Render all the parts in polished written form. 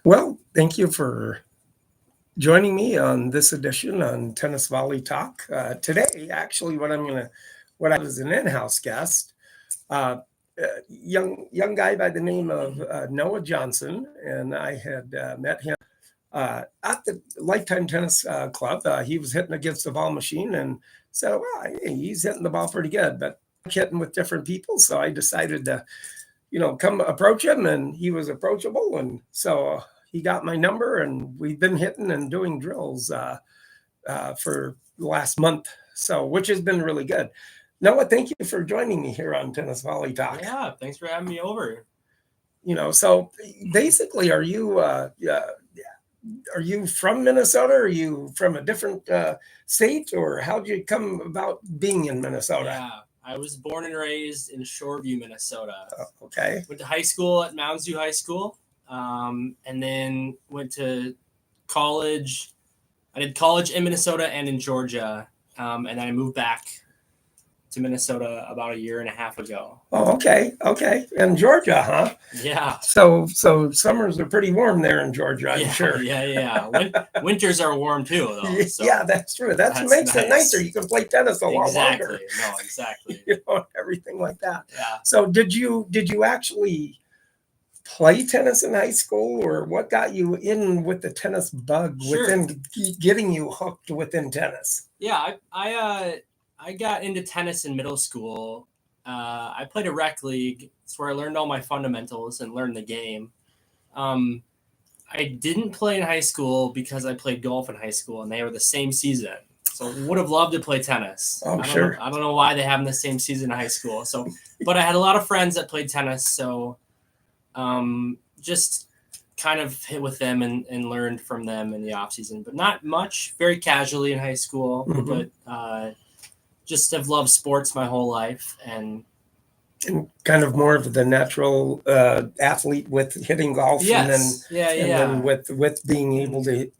Well, thank you for joining me on this edition on Tennis Volley Talk. Today, actually, what I was an in-house guest, uh, young guy by the name of Noah Johnson, and I had met him at the Lifetime Tennis Club. He was hitting against the ball machine, and said, "Well, hey, he's hitting the ball pretty good, but I'm hitting with different people." So I decided to come approach him, and he was approachable. And so he got my number, and we've been hitting and doing drills for the last month. So, which has been really good. Noah, thank you for joining me here on Tennis Volley Talk. Yeah, thanks for having me over. So basically, are you from Minnesota? Are you from a different state, or how did you come about being in Minnesota? Yeah, I was born and raised in Shoreview, Minnesota. Okay. Went to high school at Mounds View High School, and then went to college. I did college in Minnesota and in Georgia, and then I moved back to Minnesota about a year and a half ago. Oh, okay. In Georgia, huh? Yeah. So summers are pretty warm there in Georgia, I'm sure. Yeah. Winters are warm too, though. So yeah, that's true. That makes it nicer. You can play tennis a lot longer. No, exactly. Everything like that. Yeah. So did you actually play tennis in high school, or what got you in with the tennis bug within getting you hooked within tennis? Yeah, I got into tennis in middle school. I played a rec league. It's where I learned all my fundamentals and learned the game. I didn't play in high school because I played golf in high school, and they were the same season. So would have loved to play tennis. Oh, sure. I don't know why they have them the same season in high school. So, but I had a lot of friends that played tennis, so just kind of hit with them and learned from them in the off season, but not much. Very casually in high school, but just have loved sports my whole life, and kind of more of the natural athlete with hitting golf. Yes. And then with being able to, hit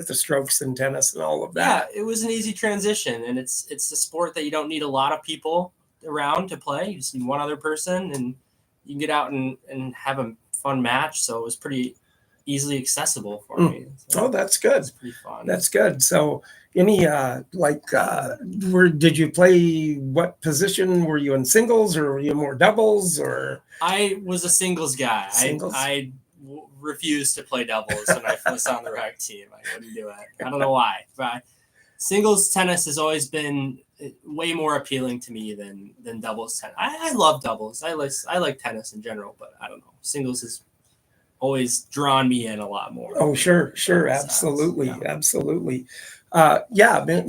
the strokes in tennis and all of that. Yeah, it was an easy transition, and it's a sport that you don't need a lot of people around to play. You just need one other person, and you can get out and have a fun match. So it was pretty easily accessible for me. So that's good. It's pretty fun. That's good. So any did you play, what position? Were you in singles, or were you more doubles? Or I was a singles guy. Singles? I refused to play doubles when I was on the rec team. I wouldn't do it. I don't know why, but singles tennis has always been way more appealing to me than doubles tennis. I love doubles. I like tennis in general, but I don't know. Singles has always drawn me in a lot more. Oh, sure. Absolutely.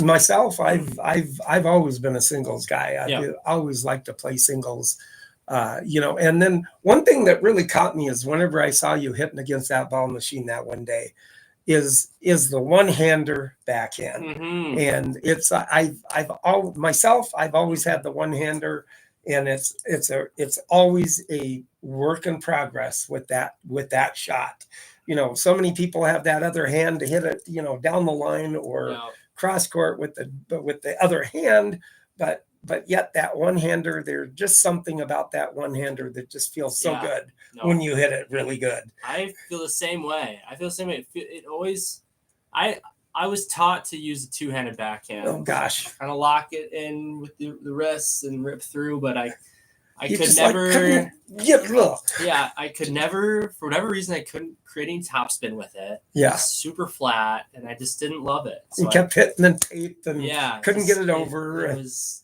Myself, I've always been a singles guy. I've always liked to play singles, and then one thing that really caught me is whenever I saw you hitting against that ball machine that one day is the one-hander backhand. And it's, I've always had the one-hander, and it's always a work in progress with that shot. So many people have that other hand to hit it, down the line or cross court with the other hand, but yet that one-hander, there's just something about that one-hander that just feels so good when you hit it really good. I feel the same way. It always, I was taught to use a two-handed backhand. Oh gosh! Kind of lock it in with the wrists and rip through, but I could never. I could never, for whatever reason, I couldn't create any topspin with it. Yeah, it was super flat, and I just didn't love it. So you kept hitting and tape, and couldn't get it over. It was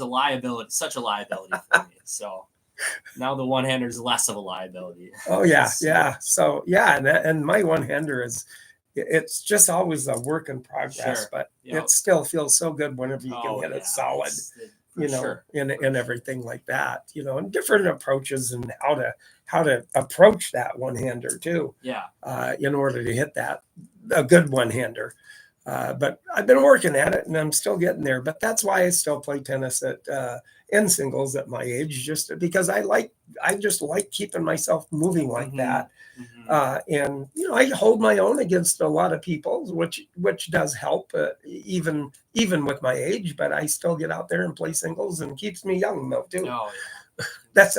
a liability, such a liability for me. So now the one-hander is less of a liability. Oh yeah. So and my one-hander is. It's just always a work in progress, but it still feels so good whenever you can hit it solid, and everything like that, and different approaches and how to approach that one-hander too. In order to hit a good one-hander. But I've been working at it, and I'm still getting there. But that's why I still play tennis in singles at my age, just because I just like keeping myself moving like that. And I hold my own against a lot of people, which does help, even with my age. But I still get out there and play singles, and keeps me young though too. That's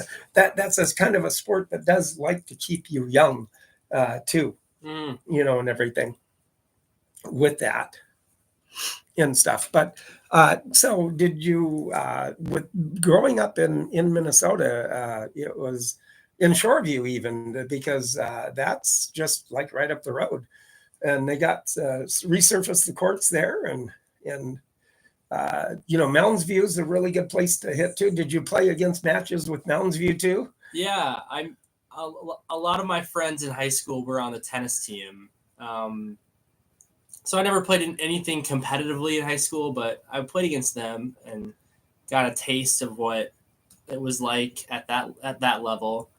kind of a sport that does like to keep you young. too, and everything with that and stuff. But so did you, with growing up in Minnesota, it was in Shoreview even, because that's just like right up the road, and they got resurfaced the courts there, and Mounds View is a really good place to hit too. Did you play against matches with Mounds View too? Yeah, a lot of my friends in high school were on the tennis team. So I never played in anything competitively in high school, but I played against them and got a taste of what it was like at that level.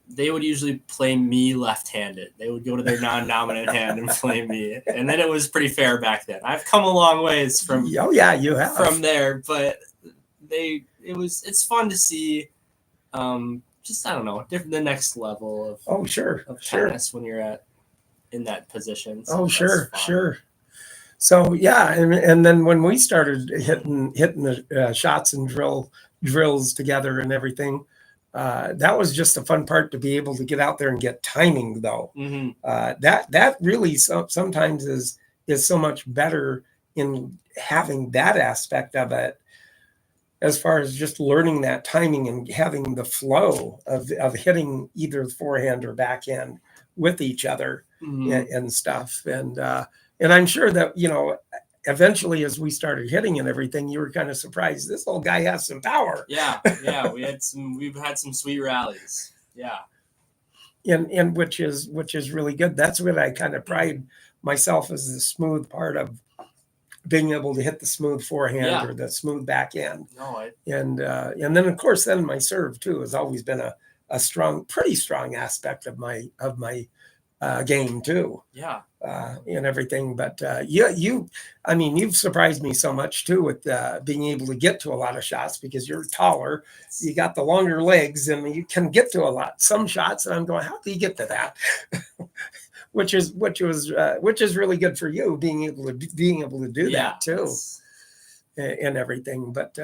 They would usually play me left-handed. They would go to their non-dominant hand and play me, and then it was pretty fair back then. I've come a long ways from you have from there, but it's fun to see. Just I don't know, the next level of tennis when you're in that position. So sure. So yeah, and then when we started hitting the shots and drills together and everything, that was just a fun part, to be able to get out there and get timing though. That really sometimes is so much better in having that aspect of it, as far as just learning that timing and having the flow of hitting either forehand or backhand with each other and stuff. And I'm sure that, eventually as we started hitting and everything, you were kind of surprised, this old guy has some power. Yeah. We've had some sweet rallies. Yeah. And which is really good. That's what I kind of pride myself, as the smooth part of being able to hit the smooth forehand or the smooth backhand. And then of course, then my serve too has always been a pretty strong aspect of my game too. Yeah. And everything. But you've surprised me so much too with being able to get to a lot of shots, because you're taller, you got the longer legs, and you can get to some shots. And I'm going, how do you get to that? which is really good for you, being able to do that too, and everything. But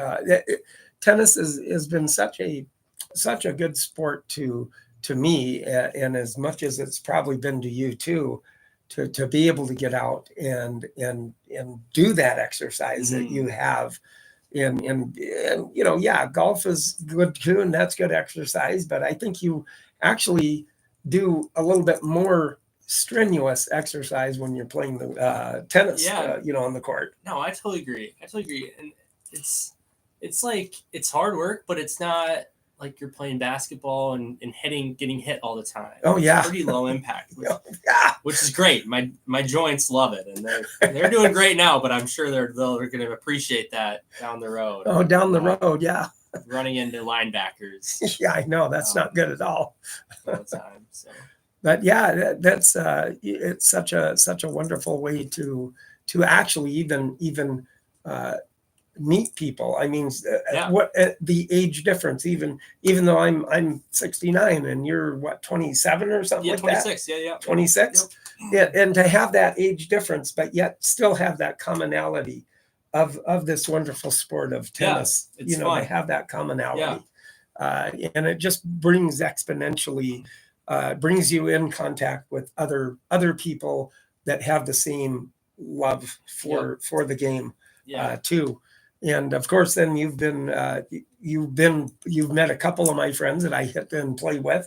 tennis has been such a good sport to me, and as much as it's probably been to you too, to be able to get out and do that exercise that you have. And golf is good too, and that's good exercise. But I think you actually do a little bit more strenuous exercise when you're playing the tennis, on the court. No, I totally agree. And it's like, it's hard work, but it's not like you're playing basketball and getting hit all the time. Oh yeah, it's pretty low impact, which is great. My joints love it, and they're doing great now. But I'm sure they're going to appreciate that down the road. Oh, down the road, yeah. Running into linebackers. Yeah, I know that's not good at all. All the time. So. But yeah, that's it's such a wonderful way to actually even meet people. I mean, what the age difference, even though I'm 69 and you're what, 27 or something like 26, that? Yeah. 26. Yep. Yeah, and to have that age difference, but yet still have that commonality of this wonderful sport of tennis. It's fun. To have that commonality, and it just brings exponentially, brings you in contact with other people that have the same love for the game, too. And of course, then you've met a couple of my friends that I hit and play with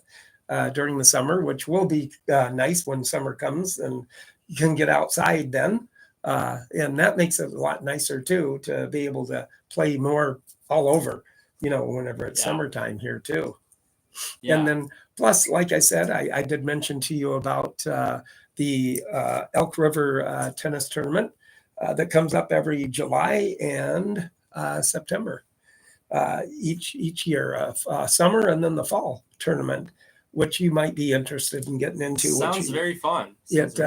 during the summer, which will be nice when summer comes and you can get outside then. And that makes it a lot nicer too, to be able to play more all over, whenever it's summertime here too. Yeah. And then plus, like I said, I did mention to you about the Elk River tennis tournament that comes up every July and September each year, summer and then the fall tournament, which you might be interested in getting into. Sounds very fun. It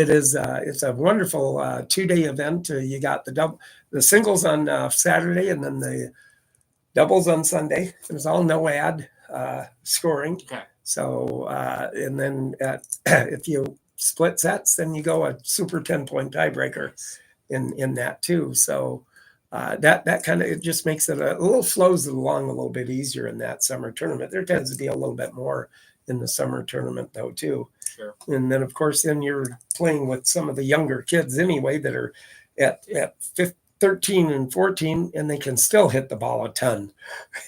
is. It's a wonderful 2-day event. You got the singles on Saturday, and then the doubles on Sunday. It's all no ad scoring. Okay. So and then if you split sets, then you go a super 10-point tiebreaker in that too. So that kind of, it just makes it flows it along a little bit easier in that summer tournament. There tends to be a little bit more in the summer tournament though too. Sure. And then of course then you're playing with some of the younger kids anyway that are at 13 and 14, and they can still hit the ball a ton.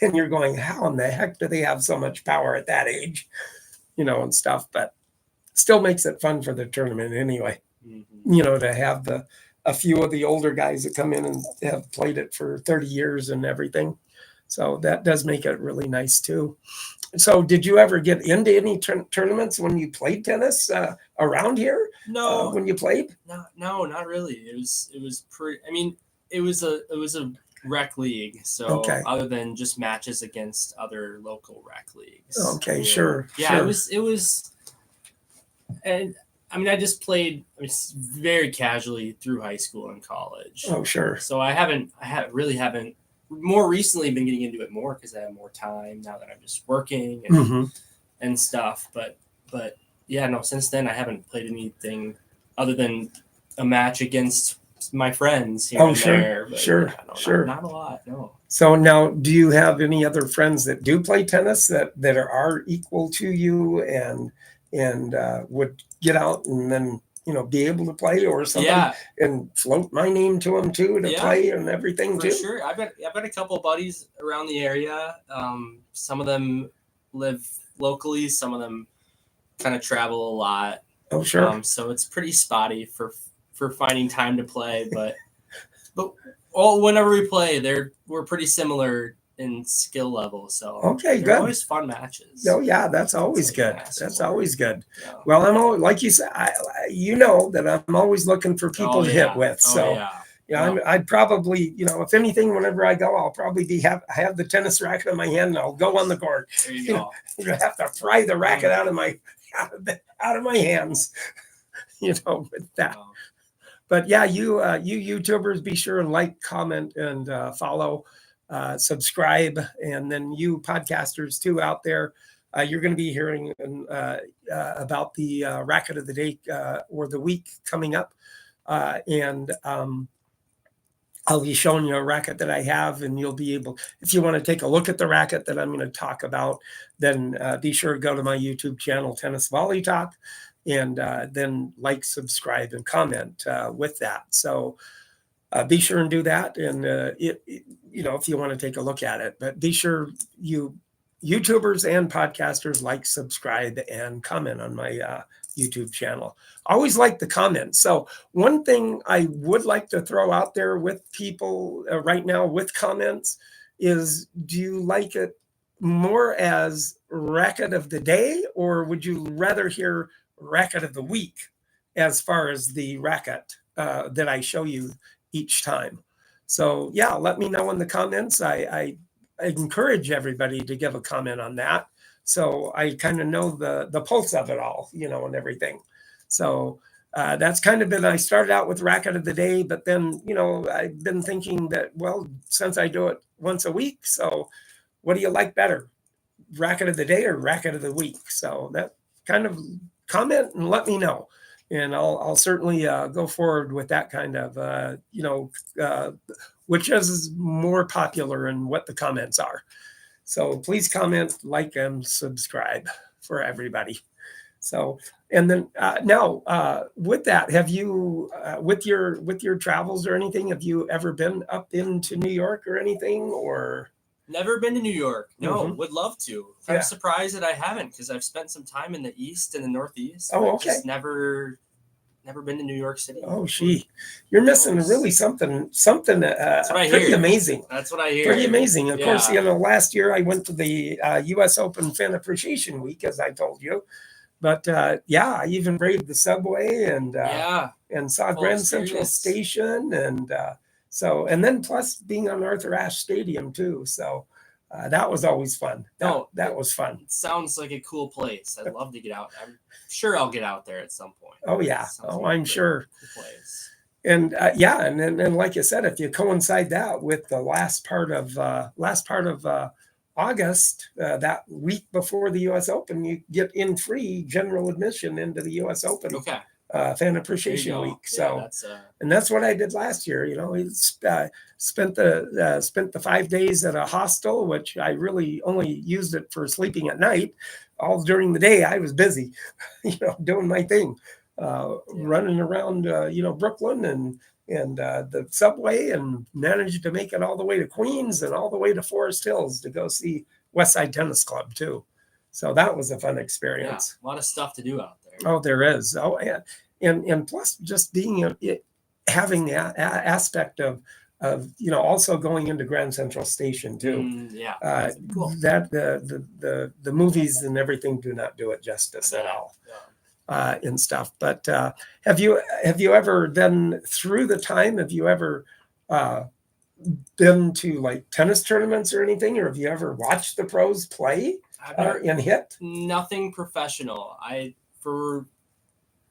And you're going, how in the heck do they have so much power at that age? And stuff, but still makes it fun for the tournament anyway. Mm-hmm. To have a few of the older guys that come in and have played it for 30 years and everything. So that does make it really nice too. So did you ever get into any tournaments when you played tennis around here? No. When you played? No, not really. It was pretty. I mean, it was a rec league. So okay. Other than just matches against other local rec leagues. Okay, sure. Yeah, sure. It was, and I mean, I just played very casually through high school and college. Oh, sure. So I haven't more recently been getting into it more because I have more time now that I'm just working and stuff. But yeah, no, since then I haven't played anything other than a match against my friends here and there. But sure. Not a lot, no. So now, do you have any other friends that do play tennis that are equal to you and would get out and then be able to play or something and float my name to them too to play and everything for too? Sure. I've got a couple of buddies around the area. Some of them live locally. Some of them kind of travel a lot. Oh, sure. So it's pretty spotty for finding time to play, but whenever we play, we're pretty similar in skill level. So okay, they're good. Always fun matches. Oh yeah, that's always good. That's always good. Yeah. Well, I'm always, like you said, that I'm always looking for people to hit with. So I'd probably, if anything, whenever I go, I'll probably have the tennis racket in my hand and I'll go on the court. There you go. You have to pry the racket out of my hands, with that. But yeah, you YouTubers, be sure and like, comment, and follow, subscribe, and then you podcasters too out there, you're going to be hearing about the racket of the day or the week coming up, and I'll be showing you a racket that I have, and you'll be able, if you want to take a look at the racket that I'm going to talk about, then be sure to go to my YouTube channel, Tennis Volley Talk, and then like, subscribe, and comment with that. So be sure and do that. And if you want to take a look at it, but be sure you YouTubers and podcasters like, subscribe, and comment on my YouTube channel. Always like the comments. So one thing I would like to throw out there with people right now with comments is, do you like it more as racket of the day, or would you rather hear racket of the week as far as the racket that I show you each time? So yeah, let me know in the comments. I encourage everybody to give a comment on that, so I kind of know the pulse of it all, and everything. So that's kind of been, I started out with racket of the day, but then I've been thinking that, well, since I do it once a week, so what do you like better, racket of the day or racket of the week? So that kind of comment and let me know, and I'll certainly go forward with that kind of which is more popular and what the comments are. So please comment, like, and subscribe for everybody. So, and then now with that, have you with your travels or anything, have you ever been up into New York or anything, or? Never been to New York. No, would love to. I'm surprised that I haven't, because I've spent some time in the East and the Northeast. Oh, okay. Just never been to New York City. Oh, gee, you're missing really something pretty amazing. That's what I hear. Pretty amazing. Of course, last year I went to the U.S. Open Fan Appreciation Week, as I told you. But I even braved the subway and saw Grand Central Station, and and then plus being on Arthur Ashe Stadium too. So that was always fun. That was fun. It sounds like a cool place. I'd love to get out. I'm sure I'll get out there at some point. Oh yeah. I'm sure. Cool place. And and then like you said, if you coincide that with the last part of August, that week before the U.S. Open, you get in free general admission into the U.S. Open. Okay. Fan Appreciation Week. So, and that's what I did last year. We spent the 5 days at a hostel, which I really only used it for sleeping at night. all during the day, I was busy, doing my thing, running around, Brooklyn and the subway, and managed to make it all the way to Queens and all the way to Forest Hills to go see West Side Tennis Club too. So that was a fun experience. Yeah, a lot of stuff to do out there. Oh, there is. Oh, and plus just having the aspect of also going into Grand Central Station too. Cool. That the movies and everything do not do it justice at all. And stuff. But have you ever then, through the time, have you ever been to like tennis tournaments or anything, or have you ever watched the pros play and hit? Nothing professional. For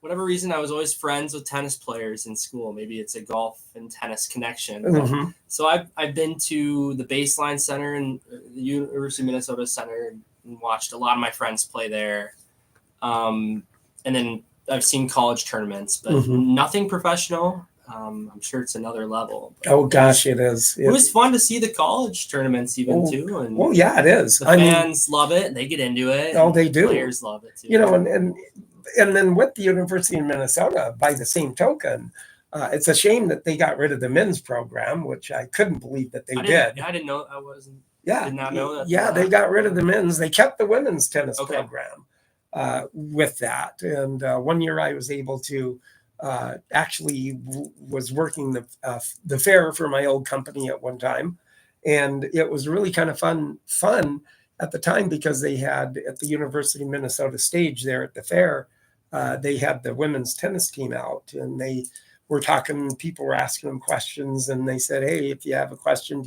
whatever reason, I was always friends with tennis players in school. Maybe it's a golf and tennis connection. Mm-hmm. So I've been to the Baseline Center and the University of Minnesota Center and watched a lot of my friends play there. And then I've seen college tournaments, but nothing professional. I'm sure it's another level. Oh gosh, it is. It was fun to see the college tournaments even too. And yeah, it is. The fans love it. They get into it. Oh, they do. Players love it too. And then with the University of Minnesota, by the same token, it's a shame that they got rid of the men's program, which I couldn't believe that they did. I didn't know. I wasn't. Yeah, did not know that. Yeah, they got rid of the men's. They kept the women's tennis program with that. And one year I was able to actually was working the fair for my old company at one time, and it was really kind of fun at the time, because they had at the University of Minnesota stage there at the fair, they had the women's tennis team out, and they were talking. People were asking them questions, and they said, "Hey, if you have a question,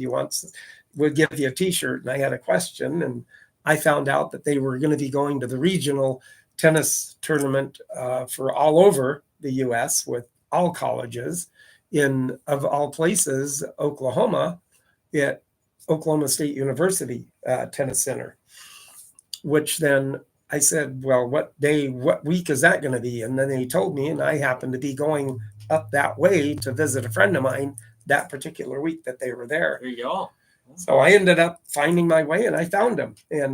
we'll give you a T-shirt." And I had a question, and I found out that they were going to be going to the regional tennis tournament for all over the U.S. with all colleges in, of all places, Oklahoma, at Oklahoma State University Tennis Center. Which then I said, well, what week is that going to be? And then they told me, and I happened to be going up that way to visit a friend of mine that particular week that they were there. There you go. So I ended up finding my way, and I found them.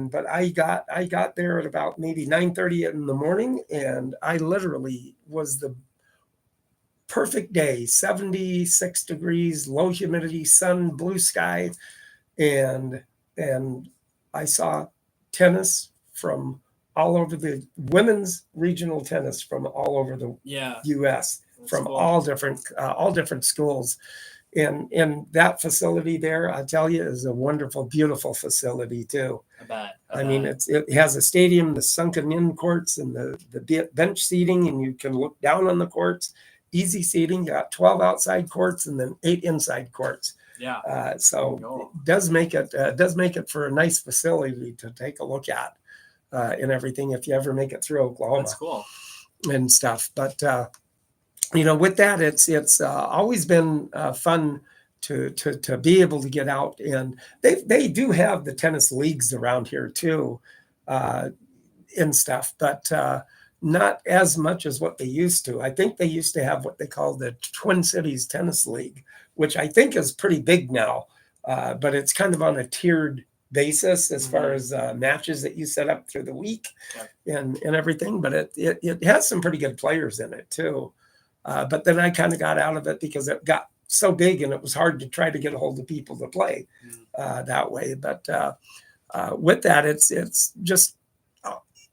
But I got there at about maybe 9:30 in the morning, and I literally was the perfect day, 76 degrees, low humidity, sun, blue sky, and I saw tennis from all over, the women's regional tennis from all over the U.S. from cool. all different schools. And that facility there, I tell you, is a wonderful, beautiful facility too. I mean, it has a stadium, the sunken in courts, and the bench seating, and you can look down on the courts. Easy seating. You got 12 outside courts and then 8 inside courts. Yeah. So it does make it for a nice facility to take a look at and everything if you ever make it through Oklahoma. That's cool. And stuff, but. With that, it's always been fun to be able to get out, and they do have the tennis leagues around here too, and stuff, but not as much as what they used to. I think they used to have what they call the Twin Cities Tennis League, which I think is pretty big now, but it's kind of on a tiered basis as far as matches that you set up through the week and everything. But it has some pretty good players in it too. But then I kind of got out of it because it got so big and it was hard to try to get a hold of people to play that way. But with that, it's just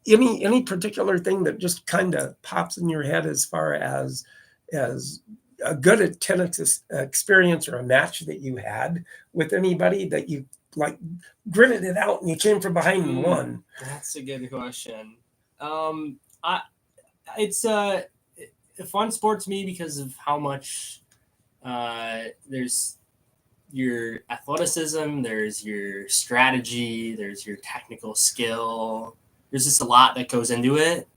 any particular thing that just kind of pops in your head as far as a good tennis experience or a match that you had with anybody that you like gritted it out and you came from behind and won. That's a good question. It's a fun sport to me because of how much there's your athleticism, there's your strategy, there's your technical skill. There's just a lot that goes into it.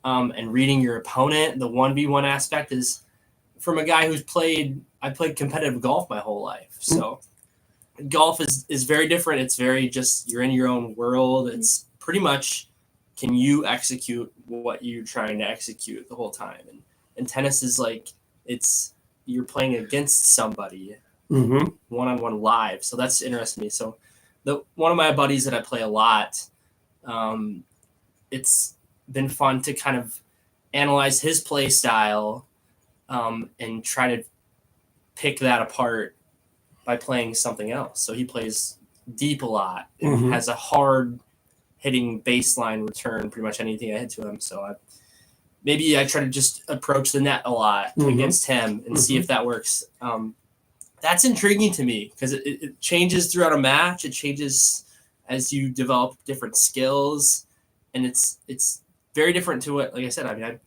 And reading your opponent, the 1v1 aspect is from a guy I played competitive golf my whole life. So golf is very different. It's very just, you're in your own world. It's pretty much, can you execute what you're trying to execute the whole time? And tennis is like, you're playing against somebody one-on-one live. So that's interesting to me. So one of my buddies that I play a lot, it's been fun to kind of analyze his play style and try to pick that apart by playing something else. So he plays deep a lot and has a hard hitting baseline return, pretty much anything I hit to him. So maybe I try to just approach the net a lot against him and see if that works. That's intriguing to me because it changes throughout a match. It changes as you develop different skills, and it's very different to what, like I said, I mean,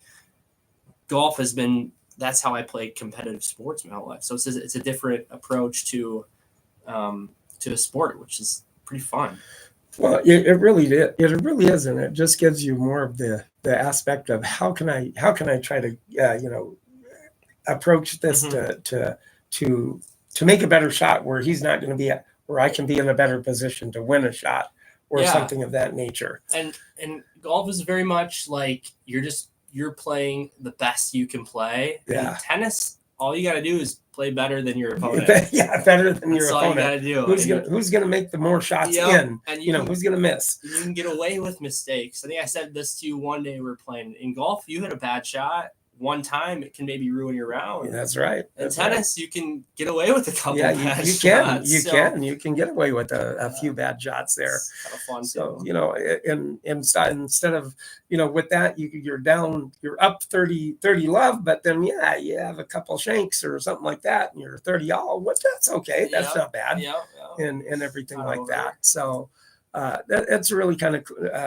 golf has been, that's how I play competitive sports my whole life. So it's a different approach to a sport, which is pretty fun. Well, it really is, and it just gives you more of the aspect of how can I try to approach this to make a better shot where he's not going to be where I can be in a better position to win a shot or something of that nature. And golf is very much like you're playing the best you can play. Yeah. In tennis, all you got to do is play better than your opponent. Better than your opponent. That's all you got to do. Who's gonna make the more shots in? And who's gonna miss? You can get away with mistakes. I think I said this to you one day we were playing in golf. You hit a bad shot one time, it can maybe ruin your round. Yeah, that's right. In tennis, you can get away with a couple bad shots. You can get away with a few bad shots there. It's kind of fun. So instead of with that you're up 30 love, but then you have a couple shanks or something like that, and you're 30 all. That's okay. That's not bad. And everything like that. So that's really kind of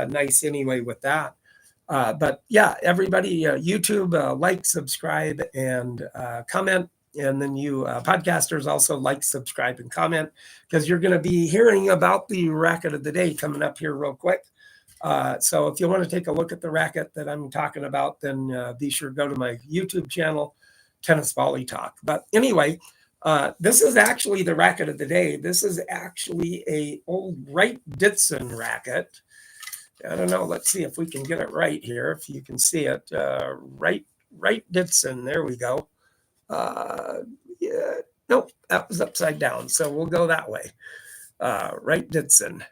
nice anyway with that. But yeah, everybody, YouTube, like, subscribe, and comment. And then you podcasters also like, subscribe, and comment, because you're going to be hearing about the racket of the day coming up here real quick. So if you want to take a look at the racket that I'm talking about, then be sure to go to my YouTube channel, Tennis Volley Talk. But anyway, this is actually the racket of the day. This is actually a old Wright Ditson racket. I don't know. Let's see if we can get it right here. If you can see it, Wright Ditson. There we go. Nope, that was upside down. So we'll go that way. Wright Ditson.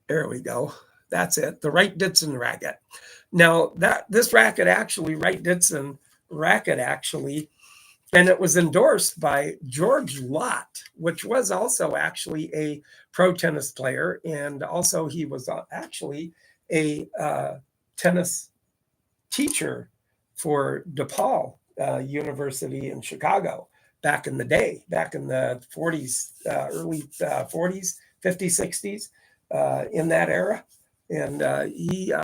There we go. That's it. The Wright Ditson racket. Now this racket actually, Wright Ditson racket actually, and it was endorsed by George Lott, which was also actually a pro tennis player. And also he was actually a tennis teacher for DePaul University in Chicago back in the day, back in the 40s, early 40s, 50s, 60s, in that era. And he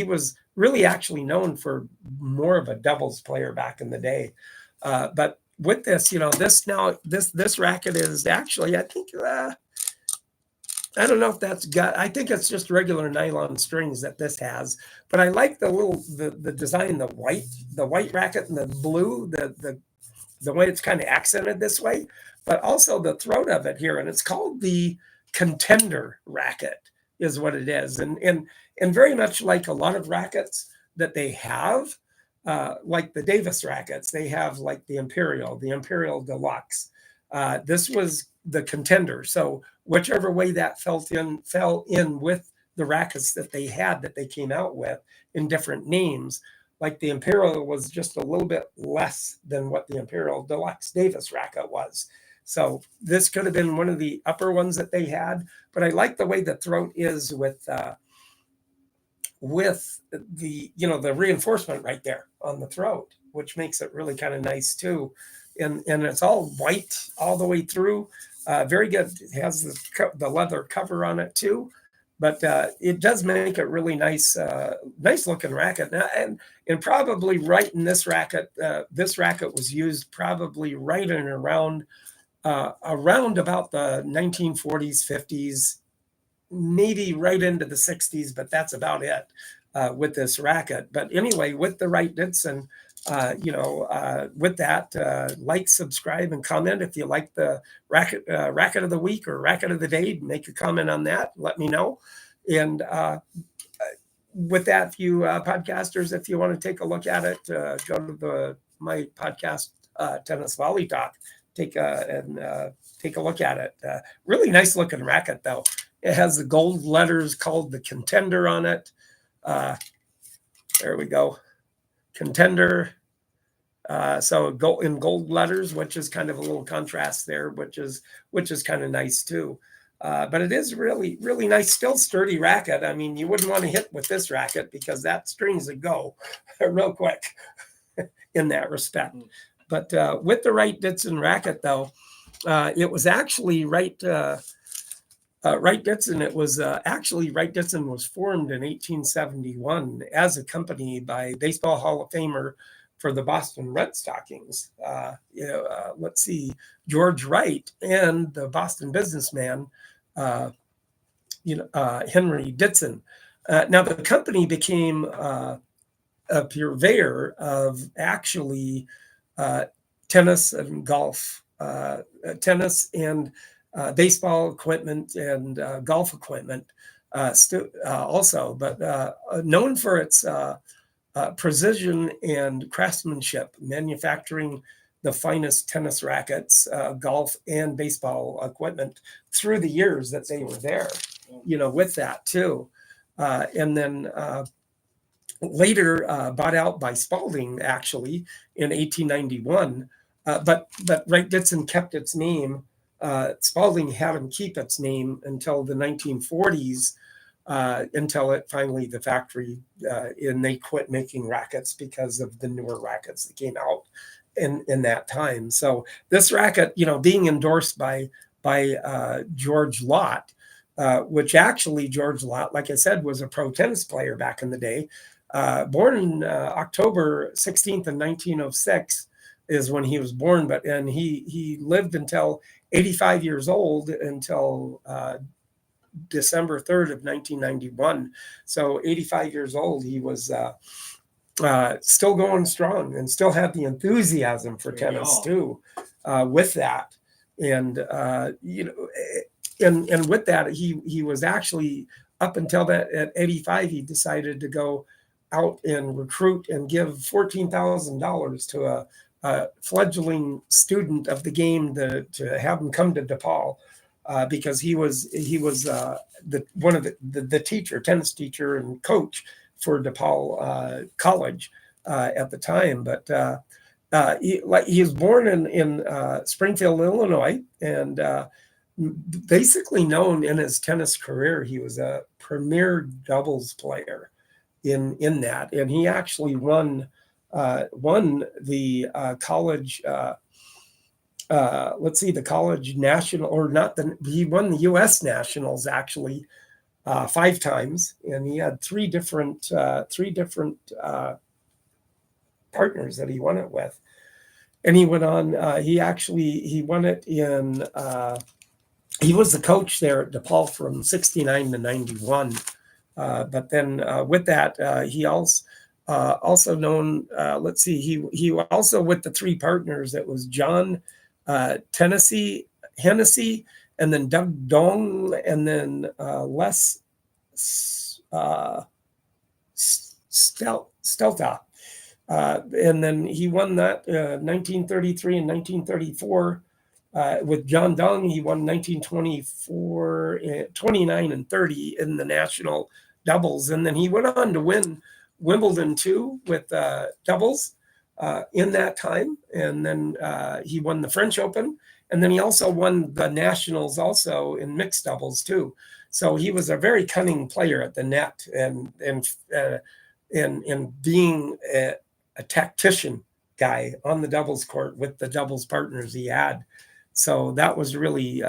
was really actually known for more of a doubles player back in the day. But with this, this racket is actually, I think, I don't know if I think it's just regular nylon strings that this has, but I like the design, the white racket and the blue, the way it's kind of accented this way, but also the throat of it here. And it's called the Contender racket is what it is. And very much like a lot of rackets that they have, like the Davis rackets, they have like the Imperial Deluxe. This was the Contender. So whichever way that fell in with the rackets that they came out with in different names, like the Imperial was just a little bit less than what the Imperial Deluxe Davis racket was. So this could have been one of the upper ones that they had, but I like the way the throat is with the the reinforcement right there on the throat, which makes it really kind of nice too. And it's all white all the way through. Very good. It has the leather cover on it too, but it does make it really nice, nice looking racket. And probably right in this racket was used probably right in around about the 1940s, 50s, maybe right into the 60s, but that's about it with this racket. But anyway, with the Wright Ditson, with that, like, subscribe, and comment if you like the racket of the week or racket of the day. Make a comment on that. Let me know. And with that, you podcasters, if you want to take a look at it, go to my podcast, Tennis Volley Talk. Take a look at it. Really nice looking racket though. It has the gold letters called the Contender on it. There we go. Contender. So in gold letters, which is kind of a little contrast there, which is kind of nice too. But it is really, really nice, still sturdy racket. I mean, you wouldn't want to hit with this racket because that string's a go real quick in that respect. But with the Wright Ditson racket, though, it was actually Wright Ditson. It was actually Wright Ditson was formed in 1871 as a company by Baseball Hall of Famer for the Boston Red Stockings. Let's see, George Wright and the Boston businessman, Henry Ditson. Now the company became a purveyor of actually tennis and golf, tennis and baseball equipment and golf equipment also, but known for its precision and craftsmanship, manufacturing the finest tennis rackets, golf and baseball equipment through the years that they were there, with that too. And then later bought out by Spalding actually in 1891. But Wright Ditson kept its name. Spalding had him keep its name until the 1940s, until it finally, the factory, and they quit making rackets because of the newer rackets that came out in that time. So this racket, being endorsed by George Lott, which actually George Lott, like I said, was a pro tennis player back in the day, born in October 16th of 1906 is when he was born, and he lived until 85 years old until December 3rd of 1991. So 85 years old, he was still going strong and still had the enthusiasm for tennis too, with that. And, and with that, he was actually, up until that at 85, he decided to go out and recruit and give $14,000 to a fledgling student of the game to have him come to DePaul. Because he was one of the teacher, tennis teacher and coach for DePaul College at the time. But he was born in Springfield, Illinois, and basically known in his tennis career, he was a premier doubles player in that, and he actually won the college. The college national, or not he won the U.S. Nationals actually 5 times, and he had three different partners that he won it with. And he went on. He won it in. He was the coach there at DePaul from 69 to 91. But then with that, he also known. He also with the 3 partners. It was John Hennessy, and then Doug Dong, and then Les Stelta. And then he won that 1933 and 1934. With John Dong, he won 1924, 29 and 30 in the national doubles. And then he went on to win Wimbledon too with doubles in that time. And then he won the French Open. And then he also won the nationals also in mixed doubles too. So he was a very cunning player at the net and being a tactician guy on the doubles court with the doubles partners he had. So that was really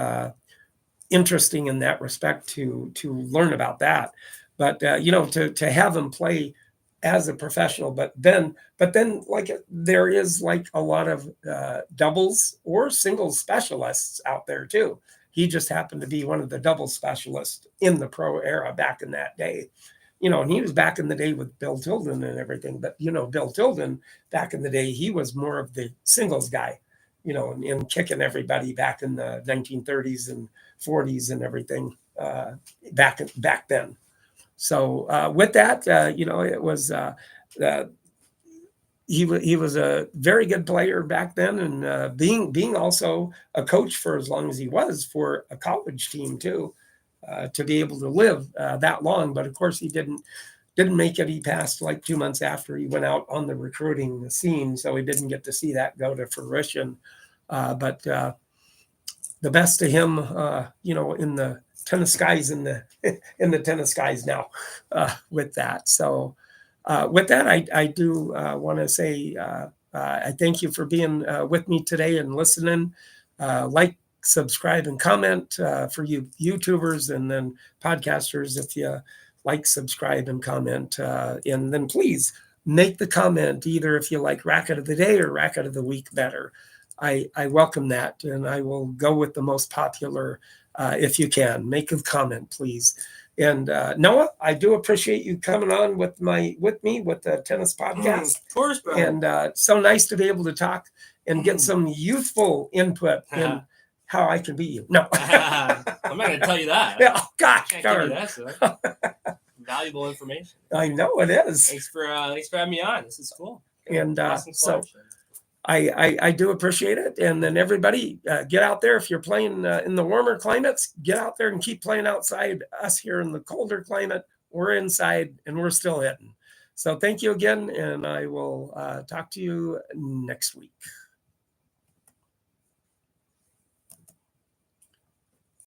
interesting in that respect to learn about that. But to have him play as a professional, but then like there is like a lot of doubles or singles specialists out there too. He just happened to be one of the doubles specialists in the pro era back in that day. And he was back in the day with Bill Tilden and everything. But Bill Tilden back in the day, he was more of the singles guy, and kicking everybody back in the 1930s and 40s and everything back then. So with that, it was he was a very good player back then, and being also a coach for as long as he was for a college team too. to be able to live that long. But of course, he didn't make it. He passed like 2 months after he went out on the recruiting scene, so he didn't get to see that go to fruition. But the best to him, in the tennis skies, in the tennis skies now, with that. So with that, I do want to say I thank you for being with me today and listening. Like, subscribe, and comment for you YouTubers, and then podcasters. If you like, subscribe, and comment, and then please make the comment either if you like Racket of the Day or Racket of the Week better. I welcome that, and I will go with the most popular if you can. Make a comment, please. And Noah, I do appreciate you coming on with me with the tennis podcast. Of course, bro. And so nice to be able to talk and get some youthful input in how I can beat you. No, I'm not going to tell you that. Yeah, oh, gosh, darn. Valuable information. I know it is. Thanks for having me on. This is cool. And so I do appreciate it. And then everybody get out there. If you're playing in the warmer climates, get out there and keep playing outside. Us here in the colder climate, we're inside and we're still hitting. So thank you again. And I will talk to you next week.